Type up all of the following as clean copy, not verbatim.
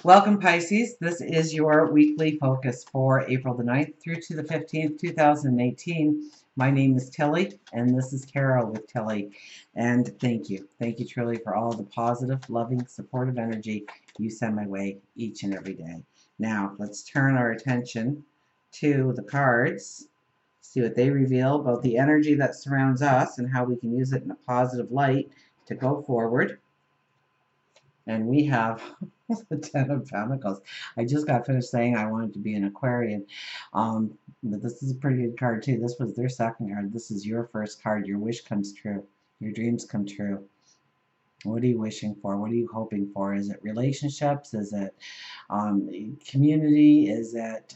Welcome, Pisces. This is your weekly focus for April the 9th through to the 15th, 2018. My name is Tilly, and this is Tarot with Tilly. And thank you. Thank you truly for all the positive, loving, supportive energy you send my way each and every day. Now, let's turn our attention to the cards, see what they reveal about the energy that surrounds us and how we can use it in a positive light to go forward. And we have the Ten of Pentacles. I just got finished saying I wanted to be an Aquarian. But this is a pretty good card too. This was their second card. This is your first card. Your wish comes true. Your dreams come true. What are you wishing for? What are you hoping for? Is it relationships? Is it community? Is it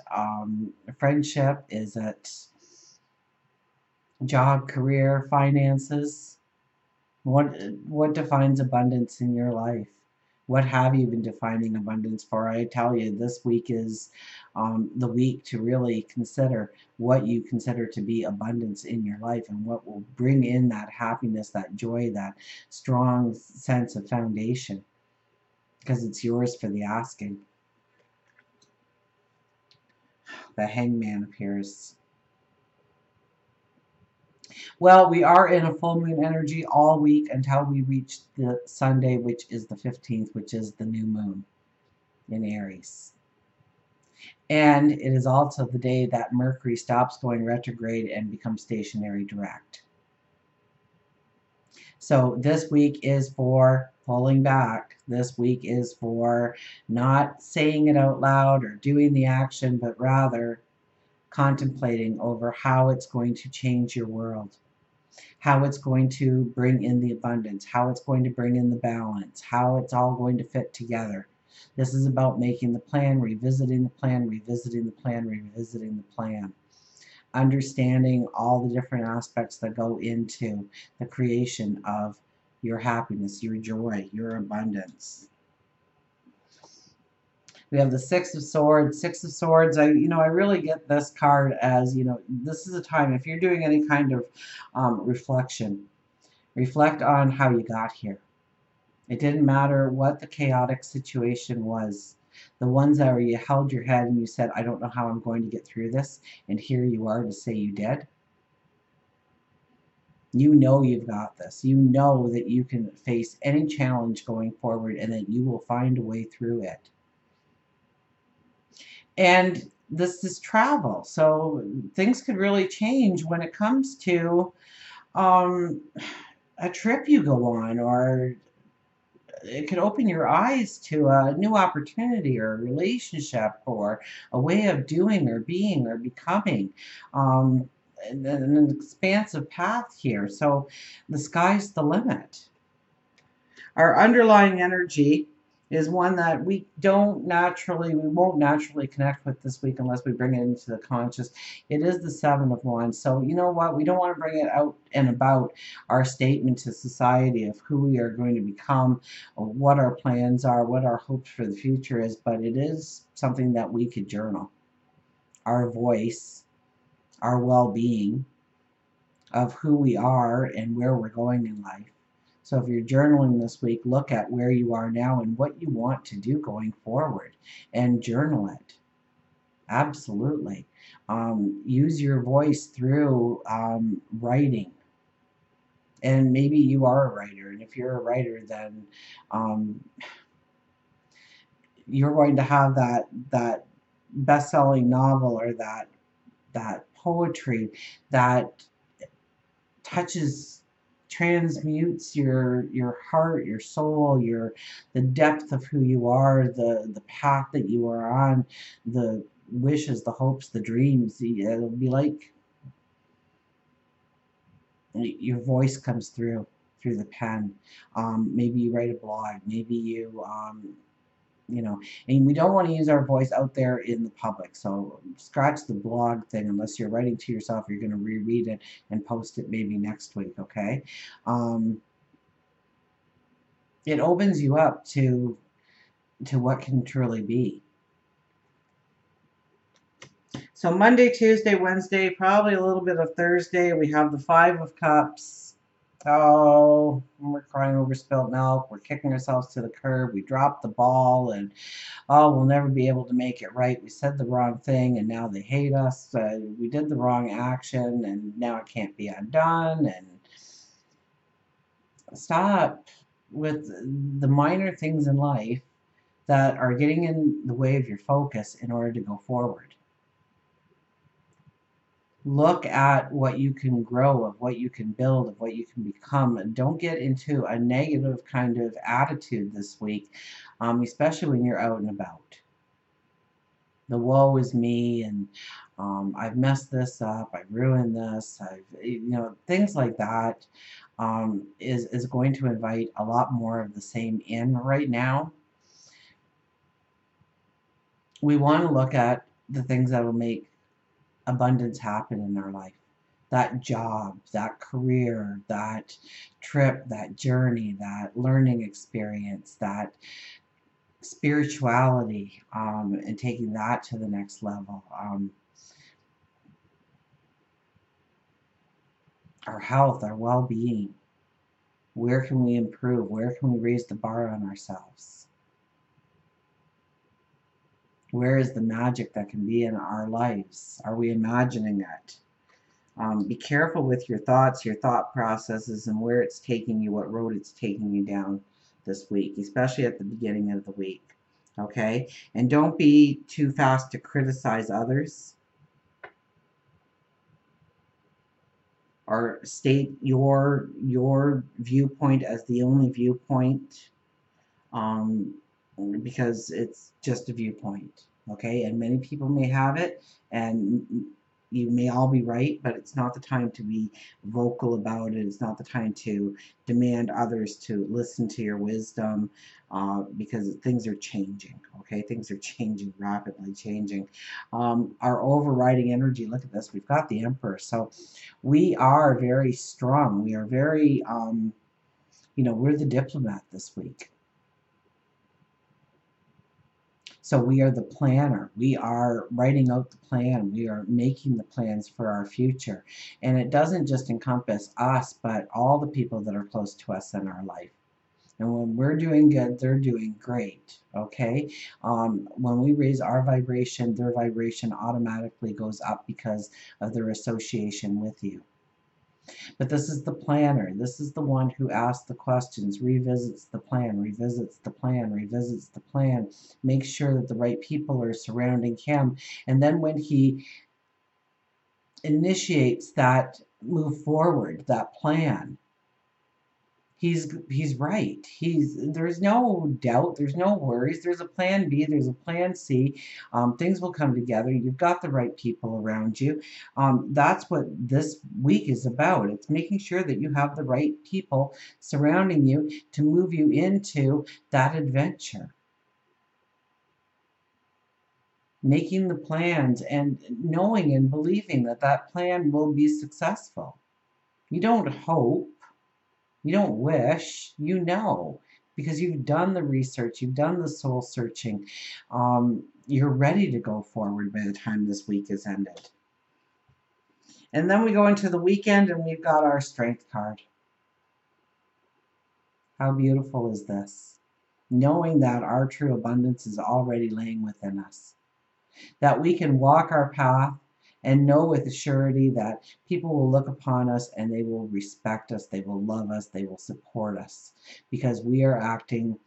friendship? Is it job, career, finances? What defines abundance in your life? What have you been defining abundance for? I tell you, this week is the week to really consider what you consider to be abundance in your life and what will bring in that happiness, that joy, that strong sense of foundation, because it's yours for the asking. The Hangman appears. Well, we are in a full moon energy all week until we reach the Sunday, which is the 15th, which is the new moon in Aries. And it is also the day that Mercury stops going retrograde and becomes stationary direct. So this week is for pulling back. This week is for not saying it out loud or doing the action, but rather contemplating over how it's going to change your world, how it's going to bring in the abundance, how it's going to bring in the balance, how it's all going to fit together. This is about making the plan, revisiting the plan, revisiting the plan, revisiting the plan. Understanding all the different aspects that go into the creation of your happiness, your joy, your abundance. We have the Six of Swords. Six of Swords, I really get this card as, this is a time, if you're doing any kind of reflection, reflect on how you got here. It didn't matter what the chaotic situation was. The ones that where you held your head and you said, I don't know how I'm going to get through this, and here you are to say you did. You know you've got this. You know that you can face any challenge going forward and that you will find a way through it. And this is travel, so things could really change when it comes to a trip you go on, or it could open your eyes to a new opportunity or a relationship or a way of doing or being or becoming, an expansive path here. So the sky's the limit. Our underlying energy is one that we won't naturally connect with this week unless we bring it into the conscious. It is the Seven of Wands. So you know what? We don't want to bring it out and about our statement to society of who we are going to become, or what our plans are, what our hopes for the future is, but it is something that we could journal. Our voice, our well-being of who we are and where we're going in life. So if you're journaling this week, look at where you are now and what you want to do going forward and journal it. Absolutely. Use your voice through writing. And maybe you are a writer. And if you're a writer, then you're going to have that best-selling novel or that poetry that transmutes your heart, your soul, the depth of who you are, the path that you are on, the wishes, the hopes, the dreams. It'll be like your voice comes through the pen. Maybe you write a blog. Maybe and we don't want to use our voice out there in the public. So scratch the blog thing unless you're writing to yourself. You're going to reread it and post it maybe next week, okay? It opens you up to what can truly be. So Monday, Tuesday, Wednesday, probably a little bit of Thursday, we have the Five of Cups. Oh, we're crying over spilt milk. We're kicking ourselves to the curb. We dropped the ball, and oh, we'll never be able to make it right. We said the wrong thing, and now they hate us. We did the wrong action, and now it can't be undone. And stop with the minor things in life that are getting in the way of your focus in order to go forward. Look at what you can grow, of what you can build, of what you can become, and don't get into a negative kind of attitude this week, especially when you're out and about. The woe is me, and I've messed this up, I've ruined this, things like that is going to invite a lot more of the same in right now. We want to look at the things that will make abundance happen in our life. That job, that career, that trip, that journey, that learning experience, that spirituality, and taking that to the next level. Our health, our well-being. Where can we improve? Where can we raise the bar on ourselves? Where is the magic that can be in our lives? Are we imagining it? Be careful with your thoughts, your thought processes, and where it's taking you, what road it's taking you down this week, especially at the beginning of the week. Okay? And don't be too fast to criticize others or state your viewpoint as the only viewpoint, um, because it's just a viewpoint. Okay? And many people may have it, and you may all be right, but it's not the time to be vocal about it. It's not the time to demand others to listen to your wisdom, because things are changing. Okay, things are changing, rapidly changing. Our overriding energy, look at this, we've got the Emperor. So we are very strong. We are very, we're the diplomat this week. So we are the planner. We are writing out the plan. We are making the plans for our future. And it doesn't just encompass us, but all the people that are close to us in our life. And when we're doing good, they're doing great. Okay? When we raise our vibration, their vibration automatically goes up because of their association with you. But this is the planner. This is the one who asks the questions, revisits the plan, revisits the plan, revisits the plan, makes sure that the right people are surrounding him. And then when he initiates that move forward, that plan, he's right. There's no doubt, there's no worries. There's a plan B, there's a plan C. Things will come together. You've got the right people around you. That's what this week is about. It's making sure that you have the right people surrounding you to move you into that adventure. Making the plans and knowing and believing that that plan will be successful. You don't hope. You don't wish, you know, because you've done the research, you've done the soul searching. You're ready to go forward by the time this week is ended. And then we go into the weekend and we've got our strength card. How beautiful is this? Knowing that our true abundance is already laying within us. That we can walk our path and know with surety that people will look upon us and they will respect us, they will love us, they will support us, because we are acting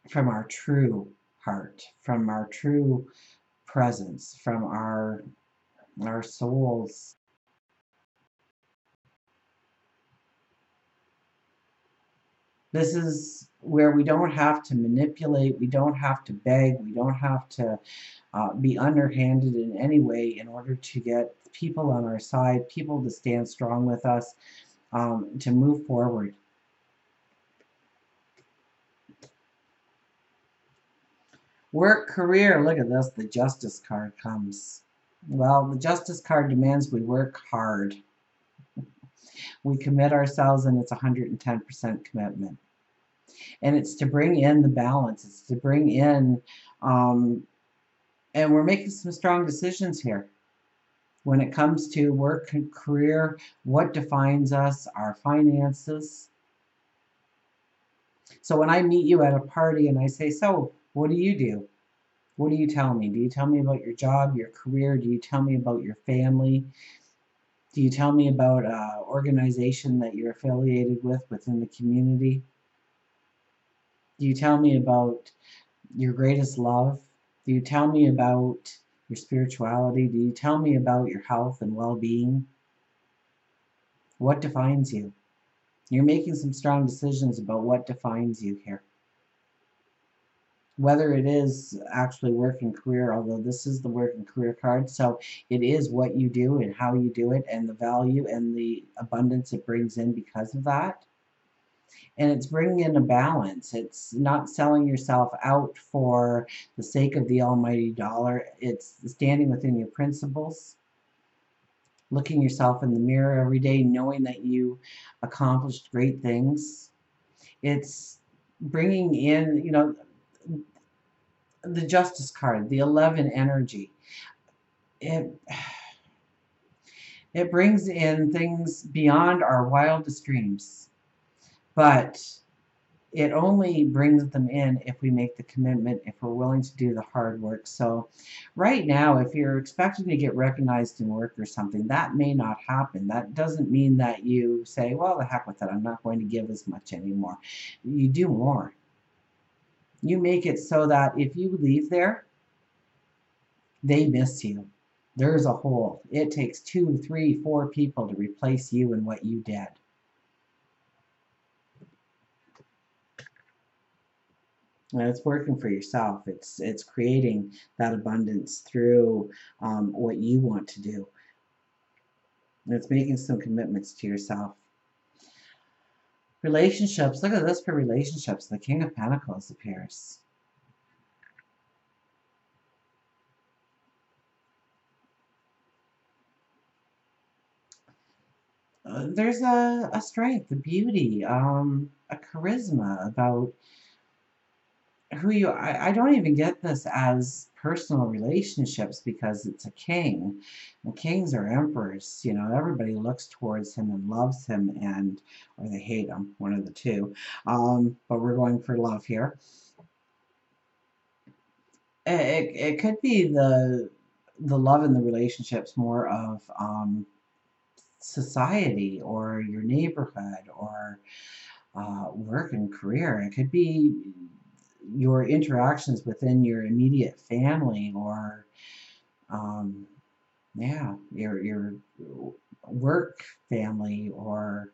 from our true heart, from our true presence, from our souls. This is where we don't have to manipulate, we don't have to beg, we don't have to be underhanded in any way in order to get people on our side, people to stand strong with us, to move forward. Work, career, look at this, the Justice card comes. Well, the Justice card demands we work hard. We commit ourselves, and it's 110% commitment. And it's to bring in the balance. It's to bring in, and we're making some strong decisions here. When it comes to work and career, what defines us? Our finances. So when I meet you at a party and I say, so what do you do? What do you tell me? Do you tell me about your job, your career? Do you tell me about your family? Do you tell me about an organization that you're affiliated with within the community? Do you tell me about your greatest love? Do you tell me about your spirituality? Do you tell me about your health and well-being? What defines you? You're making some strong decisions about what defines you here. Whether it is actually work and career, although this is the work and career card, so it is what you do and how you do it and the value and the abundance it brings in because of that. And it's bringing in a balance. It's not selling yourself out for the sake of the almighty dollar. It's standing within your principles, looking yourself in the mirror every day, knowing that you accomplished great things. It's bringing in, the Justice card, the 11 energy. It it brings in things beyond our wildest dreams, but it only brings them in if we make the commitment, if we're willing to do the hard work. So right now, if you're expecting to get recognized in work or something, that may not happen. That doesn't mean that you say, well, the heck with it, I'm not going to give as much anymore. You do more. You make it so that if you leave there, they miss you. There's a hole. It takes 2, 3, 4 people to replace you in what you did. And it's working for yourself. It's creating that abundance through what you want to do. And it's making some commitments to yourself. Relationships. Look at this for relationships. The King of Pentacles appears. There's a strength, a beauty, a charisma about who you are. I don't even get this as personal relationships because it's a king. And kings are emperors. Everybody looks towards him and loves him, or they hate him, one of the two. But we're going for love here. It could be the love in the relationships more of society or your neighborhood or work and career. It could be your interactions within your immediate family or your work family, or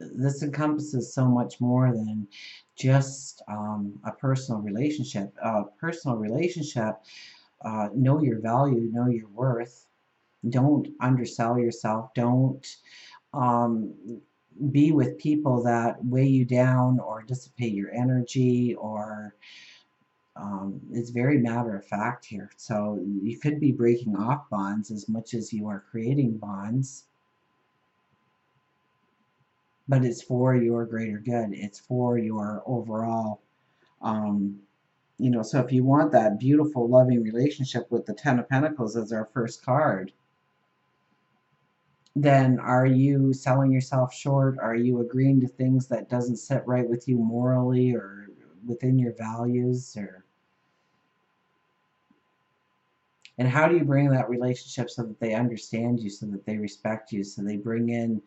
this encompasses so much more than just a personal relationship. Know your value, know your worth. Don't undersell yourself. Don't be with people that weigh you down or dissipate your energy, or it's very matter of fact here. So you could be breaking off bonds as much as you are creating bonds, but it's for your greater good. It's for your overall, so if you want that beautiful, loving relationship with the Ten of Pentacles as our first card, then are you selling yourself short? Are you agreeing to things that doesn't sit right with you morally or within your values? And how do you bring that relationship so that they understand you, so that they respect you, so they bring in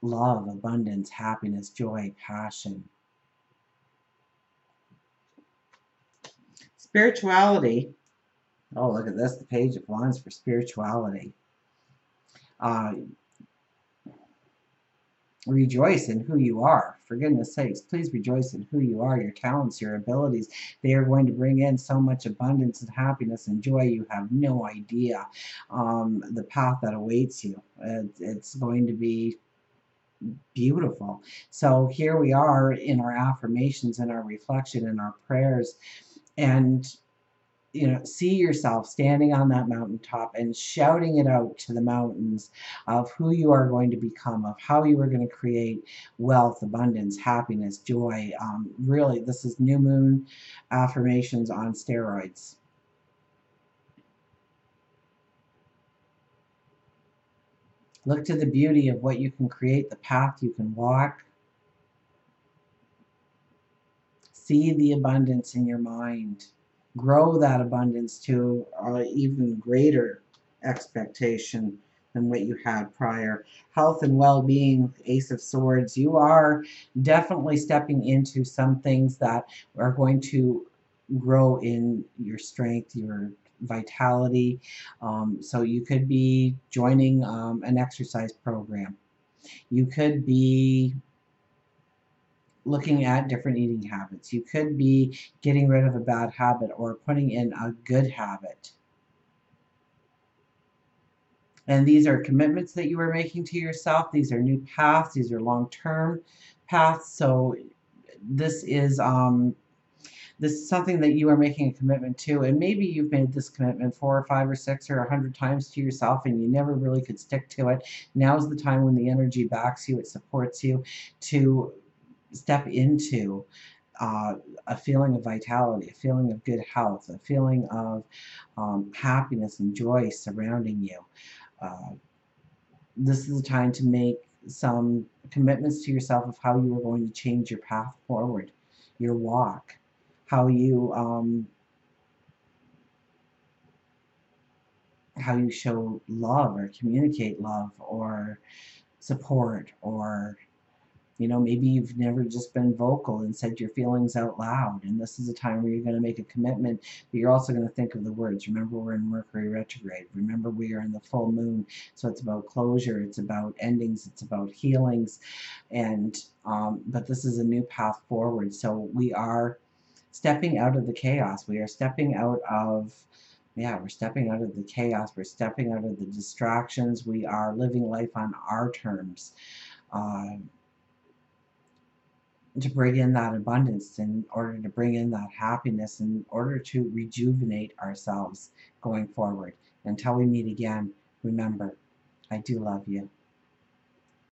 love, abundance, happiness, joy, passion? Spirituality. Oh, look at this, the Page of Wands for spirituality. Rejoice in who you are. For goodness sakes, please rejoice in who you are, your talents, your abilities. They are going to bring in so much abundance and happiness and joy. You have no idea the path that awaits you. It's going to be beautiful. So here we are in our affirmations and our reflection and our prayers. And see yourself standing on that mountaintop and shouting it out to the mountains of who you are going to become, of how you are going to create wealth, abundance, happiness, joy. Really, this is new moon affirmations on steroids. Look to the beauty of what you can create, the path you can walk. See the abundance in your mind. Grow that abundance to even greater expectation than what you had prior. Health and well-being, Ace of Swords. You are definitely stepping into some things that are going to grow in your strength, your vitality. So you could be joining an exercise program. You could be looking at different eating habits. You could be getting rid of a bad habit or putting in a good habit. And these are commitments that you are making to yourself. These are new paths. These are long-term paths. So this is something that you are making a commitment to, and maybe you've made this commitment 4 or 5 or 6 or 100 times to yourself and you never really could stick to it. Now's the time when the energy backs you, it supports you to step into a feeling of vitality, a feeling of good health, a feeling of happiness and joy surrounding you. Uh, this is a time to make some commitments to yourself of how you are going to change your path forward, your walk, how you show love or communicate love or support, or maybe you've never just been vocal and said your feelings out loud, and this is a time where you're going to make a commitment, but you're also going to think of the words. Remember, we're in Mercury retrograde. Remember, we are in the full moon, so it's about closure, it's about endings, it's about healings, and but this is a new path forward. So we are stepping out of the chaos. We are stepping out of we're stepping out of the chaos. We're stepping out of the distractions. We are living life on our terms. Uh, to bring in that abundance, in order to bring in that happiness, in order to rejuvenate ourselves going forward. Until we meet again, remember, I do love you.